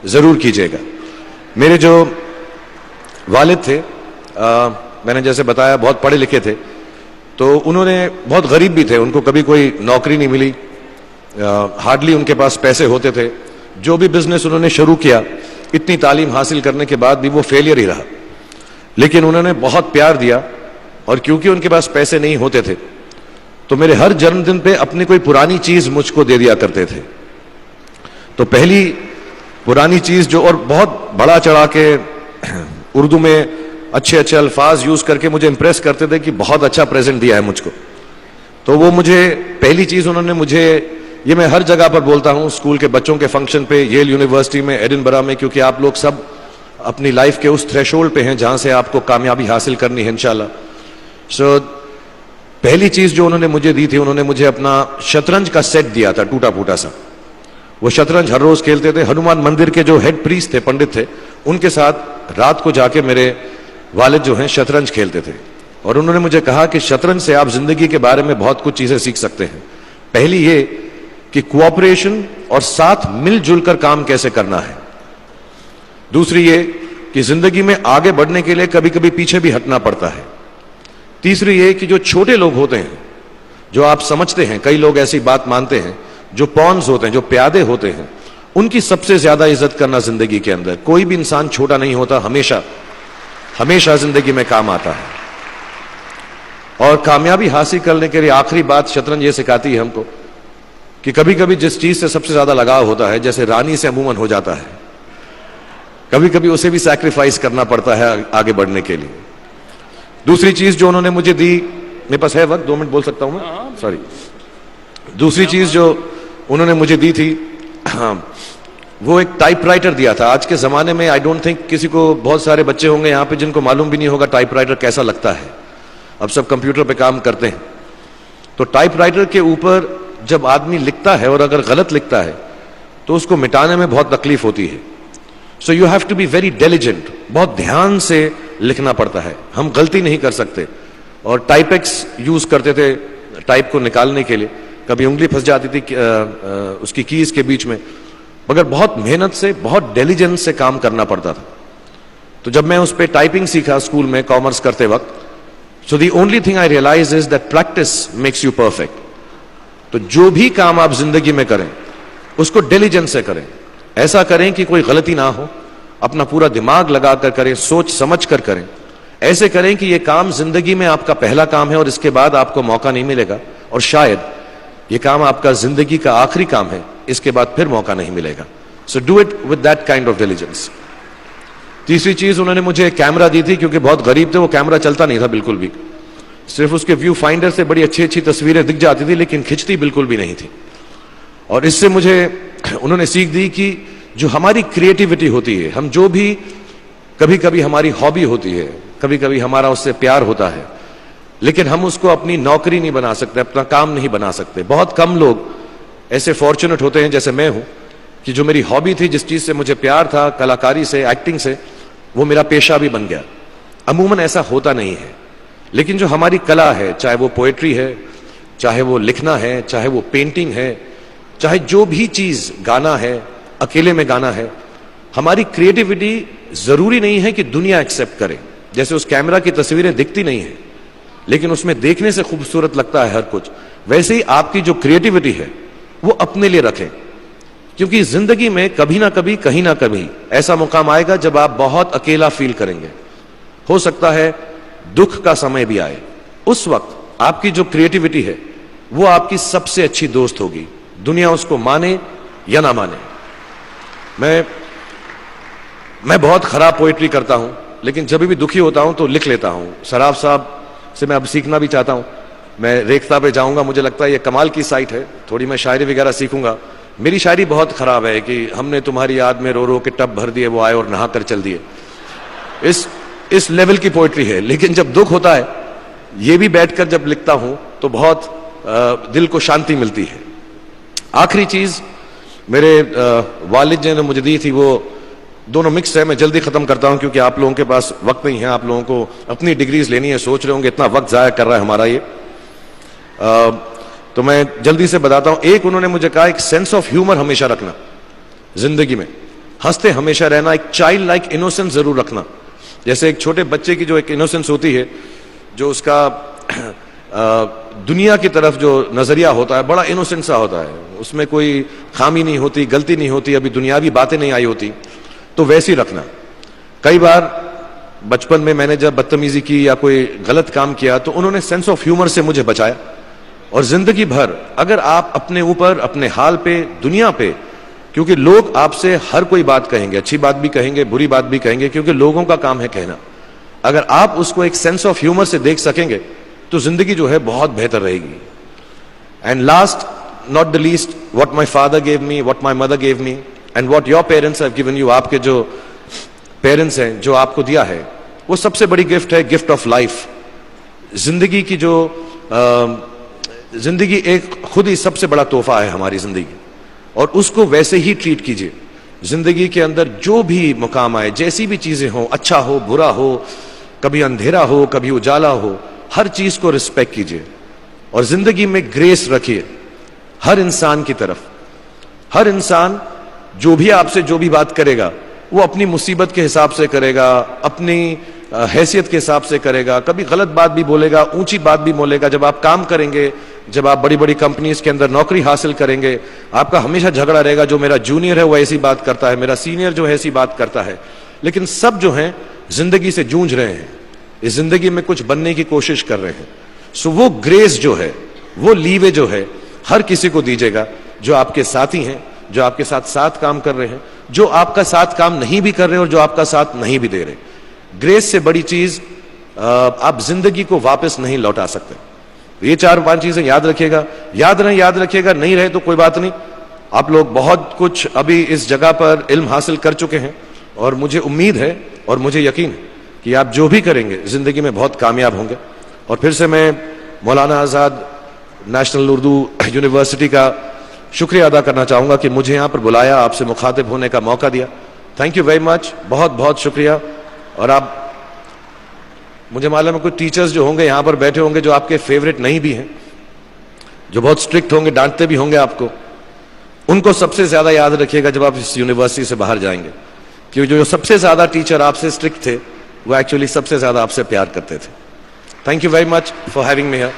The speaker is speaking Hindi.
जरूर कीजिएगा। मेरे जो वालिद थे, मैंने जैसे बताया बहुत पढ़े लिखे थे, तो उन्होंने बहुत गरीब भी थे, उनको कभी कोई नौकरी नहीं मिली, हार्डली उनके पास पैसे होते थे। जो भी बिजनेस उन्होंने शुरू किया, इतनी तालीम हासिल करने के बाद भी वो फेलियर ही रहा। लेकिन उन्होंने बहुत प्यार दिया, और क्योंकि उनके पास पैसे नहीं होते थे तो मेरे हर जन्मदिन पे अपनी कोई पुरानी चीज मुझको दे दिया करते थे। तो पहली पुरानी चीज जो, और बहुत बड़ा चढ़ा के उर्दू में अच्छे अच्छे अल्फाज यूज करके मुझे इंप्रेस करते थे कि बहुत अच्छा प्रेजेंट दिया है मुझको। तो वो मुझे पहली चीज उन्होंने मुझे, ये मैं हर जगह पर बोलता हूं, स्कूल के बच्चों के फंक्शन पे, येल यूनिवर्सिटी में, एडिनबरा में, क्योंकि आप लोग सब अपनी लाइफ के उस थ्रेशोल्ड पे हैं जहां से आपको कामयाबी हासिल करनी है इंशाल्लाह। सो पहली चीज जो उन्होंने मुझे दी थी, उन्होंने मुझे अपना शतरंज का सेट दिया था, टूटा फूटा सा। वो शतरंज हर रोज खेलते थे। हनुमान मंदिर के जो हेड प्रीस्ट थे, पंडित थे, उनके साथ रात को जाके मेरे वालिद जो हैं शतरंज खेलते थे। और उन्होंने मुझे कहा कि शतरंज से आप जिंदगी के बारे में बहुत कुछ चीजें सीख सकते हैं। पहली ये कि कोऑपरेशन और साथ मिलजुल कर काम कैसे करना है। दूसरी ये कि जिंदगी में आगे बढ़ने के लिए कभी कभी पीछे भी हटना पड़ता है। तीसरी ये कि जो छोटे लोग होते हैं, जो आप समझते हैं, कई लोग ऐसी बात मानते हैं, जो पॉन्स होते हैं, जो प्यादे होते हैं, उनकी सबसे ज्यादा इज्जत करना जिंदगी के अंदर। कोई भी इंसान छोटा नहीं होता, हमेशा हमेशा जिंदगी में काम आता है। और कामयाबी हासिल करने के लिए आखिरी बात शतरंज ये सिखाती है हमको कि कभी कभी जिस चीज से सबसे ज्यादा लगाव होता है, जैसे रानी से अमूमन हो जाता है, कभी कभी उसे भी सैक्रिफाइस करना पड़ता है आगे बढ़ने के लिए। दूसरी चीज जो उन्होंने मुझे दी, मेरे पास है वक्त, 2 मिनट बोल सकता हूं मैं, सॉरी। दूसरी चीज जो उन्होंने मुझे दी थी, वो एक टाइपराइटर दिया था। आज के जमाने में आई डोंट थिंक किसी को, बहुत सारे बच्चे होंगे यहाँ पे जिनको मालूम भी नहीं होगा टाइपराइटर कैसा लगता है। अब सब कंप्यूटर पे काम करते हैं। तो टाइपराइटर के ऊपर जब आदमी लिखता है और अगर गलत लिखता है तो उसको मिटाने में बहुत तकलीफ होती है। So you have to be very diligent, बहुत ध्यान से लिखना पड़ता है, हम गलती नहीं कर सकते। और टाइपेक्स यूज करते थे टाइप को निकालने के लिए, कभी उंगली फंस जाती थी उसकी कीज के बीच में, मगर बहुत मेहनत से, बहुत डिलिजेंस से काम करना पड़ता था। तो जब मैं उस पर टाइपिंग सीखा स्कूल में कॉमर्स करते वक्त, so the only thing I realise is that practice makes you perfect. तो जो भी काम आप जिंदगी में करें उसको डिलिजेंस से करें, ऐसा करें कि कोई गलती ना हो, अपना पूरा दिमाग लगाकर करें, सोच समझ कर करें, ऐसे करें कि यह काम जिंदगी में आपका पहला काम है और इसके बाद आपको मौका नहीं मिलेगा, और शायद यह काम आपका जिंदगी का आखिरी काम है, इसके बाद फिर मौका नहीं मिलेगा। So do it with that kind of diligence. तीसरी चीज उन्होंने मुझे कैमरा दी थी, क्योंकि बहुत गरीब थे, वो कैमरा चलता नहीं था बिल्कुल भी, सिर्फ उसके व्यू फाइंडर से बड़ी अच्छी अच्छी तस्वीरें दिख जाती थी, लेकिन खिंचती बिल्कुल भी नहीं थी। और इससे मुझे उन्होंने सीख दी कि जो हमारी क्रिएटिविटी होती है, हम जो भी, कभी कभी हमारी हॉबी होती है, कभी कभी हमारा उससे प्यार होता है, लेकिन हम उसको अपनी नौकरी नहीं बना सकते, अपना काम नहीं बना सकते। बहुत कम लोग ऐसे फॉर्चुनेट होते हैं जैसे मैं हूं कि जो मेरी हॉबी थी, जिस चीज से मुझे प्यार था, कलाकारी से, एक्टिंग से, वो मेरा पेशा भी बन गया। अमूमन ऐसा होता नहीं है, लेकिन जो हमारी कला है, चाहे वो पोएट्री है, चाहे वो लिखना है, चाहे वो पेंटिंग है, चाहे जो भी चीज, गाना है, अकेले में गाना है, हमारी क्रिएटिविटी जरूरी नहीं है कि दुनिया एक्सेप्ट करे। जैसे उस कैमरा की तस्वीरें दिखती नहीं है, लेकिन उसमें देखने से खूबसूरत लगता है हर कुछ, वैसे ही आपकी जो क्रिएटिविटी है वो अपने लिए रखें। क्योंकि जिंदगी में कभी ना कभी, कहीं ना कभी ऐसा मुकाम आएगा जब आप बहुत अकेला फील करेंगे। हो सकता है दुख का समय भी आए, उस वक्त आपकी जो क्रिएटिविटी है वो आपकी सबसे अच्छी दोस्त होगी, दुनिया उसको माने या ना माने। मैं बहुत खराब पोएट्री करता हूं, लेकिन जब भी दुखी होता हूं तो लिख लेता हूं। सराफ साहब से मैं अब सीखना भी चाहता हूं, मैं रेखता पे जाऊंगा, मुझे लगता है ये कमाल की साइट है, थोड़ी मैं शायरी वगैरह सीखूंगा। मेरी शायरी बहुत खराब है कि हमने तुम्हारी याद में रो रो के टब भर दिए, वो आए और नहा कर चल दिए, इस लेवल की पोएट्री है। लेकिन जब दुख होता है, ये भी बैठकर जब लिखता हूं तो बहुत दिल को शांति मिलती है। आखिरी चीज मेरे वालिद ने मुझे दी थी, वो दोनों मिक्स है, मैं जल्दी खत्म करता हूं क्योंकि आप लोगों के पास वक्त नहीं है, आप लोगों को अपनी डिग्रीज लेनी है, सोच रहे होंगे इतना वक्त जाया कर रहा है हमारा ये। तो मैं जल्दी से बताता हूं। एक, उन्होंने मुझे कहा एक सेंस ऑफ ह्यूमर हमेशा रखना जिंदगी में। हंसते हमेशा रहना, एक चाइल्ड लाइक इनोसेंस जरूर रखना। जैसे एक छोटे बच्चे की जो एक इनोसेंस होती है, जो उसका दुनिया की तरफ जो नजरिया होता है बड़ा इनोसेंट सा होता है, उसमें कोई खामी नहीं होती, गलती नहीं होती, अभी दुनियावी बातें नहीं आई होती, तो वैसी रखना। कई बार बचपन में मैंने जब बदतमीजी की या कोई गलत काम किया तो उन्होंने सेंस ऑफ ह्यूमर से मुझे बचाया। और जिंदगी भर अगर आप अपने ऊपर, अपने हाल पे, दुनिया पे, क्योंकि लोग आपसे हर कोई बात कहेंगे, अच्छी बात भी कहेंगे, बुरी बात भी कहेंगे, क्योंकि लोगों का काम है कहना। अगर आप उसको एक सेंस ऑफ ह्यूमर से देख सकेंगे तो जिंदगी जो है बहुत बेहतर रहेगी। And last not the least, what my father gave me, what my mother gave me and what your parents have given you, आपके जो पेरेंट्स हैं जो आपको दिया है, वो सबसे बड़ी गिफ्ट है, गिफ्ट ऑफ लाइफ। जिंदगी की जो जिंदगी एक खुद ही सबसे बड़ा तोहफा है हमारी जिंदगी, और उसको वैसे ही ट्रीट कीजिए। जिंदगी के अंदर जो भी मुकाम आए, जैसी भी चीजें हो, अच्छा हो बुरा हो, कभी अंधेरा हो कभी उजाला हो, हर चीज को रिस्पेक्ट कीजिए और जिंदगी में ग्रेस रखिए हर इंसान की तरफ। हर इंसान जो भी आपसे जो भी बात करेगा वो अपनी मुसीबत के हिसाब से करेगा, अपनी हैसियत के हिसाब से करेगा, कभी गलत बात भी बोलेगा, ऊंची बात भी बोलेगा। जब आप काम करेंगे, जब आप बड़ी बड़ी कंपनीज के अंदर नौकरी हासिल करेंगे, आपका हमेशा झगड़ा रहेगा, जो मेरा जूनियर है वो ऐसी बात करता है, मेरा सीनियर जो है ऐसी बात करता है। लेकिन सब जो हैं जिंदगी से जूझ रहे हैं, इस जिंदगी में कुछ बनने की कोशिश कर रहे हैं। सो वो ग्रेस जो है, वो लीवे जो है, हर किसी को दीजिएगा जो आपके साथी हैं, जो आपके साथ साथ काम कर रहे हैं, जो आपका साथ काम नहीं भी कर रहे और जो आपका साथ नहीं भी दे रहे। ग्रेस से बड़ी चीज आप जिंदगी को वापस नहीं लौटा सकते। ये 4-5 चीजें याद रखिएगा। याद रखिएगा, नहीं रहे तो कोई बात नहीं। आप लोग बहुत कुछ अभी इस जगह पर इल्म हासिल कर चुके हैं और मुझे उम्मीद है और मुझे यकीन है कि आप जो भी करेंगे जिंदगी में बहुत कामयाब होंगे। और फिर से मैं मौलाना आजाद नेशनल उर्दू यूनिवर्सिटी का शुक्रिया अदा करना चाहूंगा कि मुझे यहां पर बुलाया, आपसे मुखातिब होने का मौका दिया। थैंक यू वेरी मच, बहुत बहुत शुक्रिया। और आप, मुझे मालूम है कुछ टीचर्स जो होंगे यहां पर बैठे होंगे जो आपके फेवरेट नहीं भी हैं, जो बहुत स्ट्रिक्ट होंगे, डांटते भी होंगे आपको, उनको सबसे ज्यादा याद रखिएगा जब आप इस यूनिवर्सिटी से बाहर जाएंगे, क्योंकि जो सबसे ज्यादा टीचर आपसे स्ट्रिक्ट थे वो एक्चुअली सबसे ज्यादा आपसे प्यार करते थे। Thank you very much for having me here.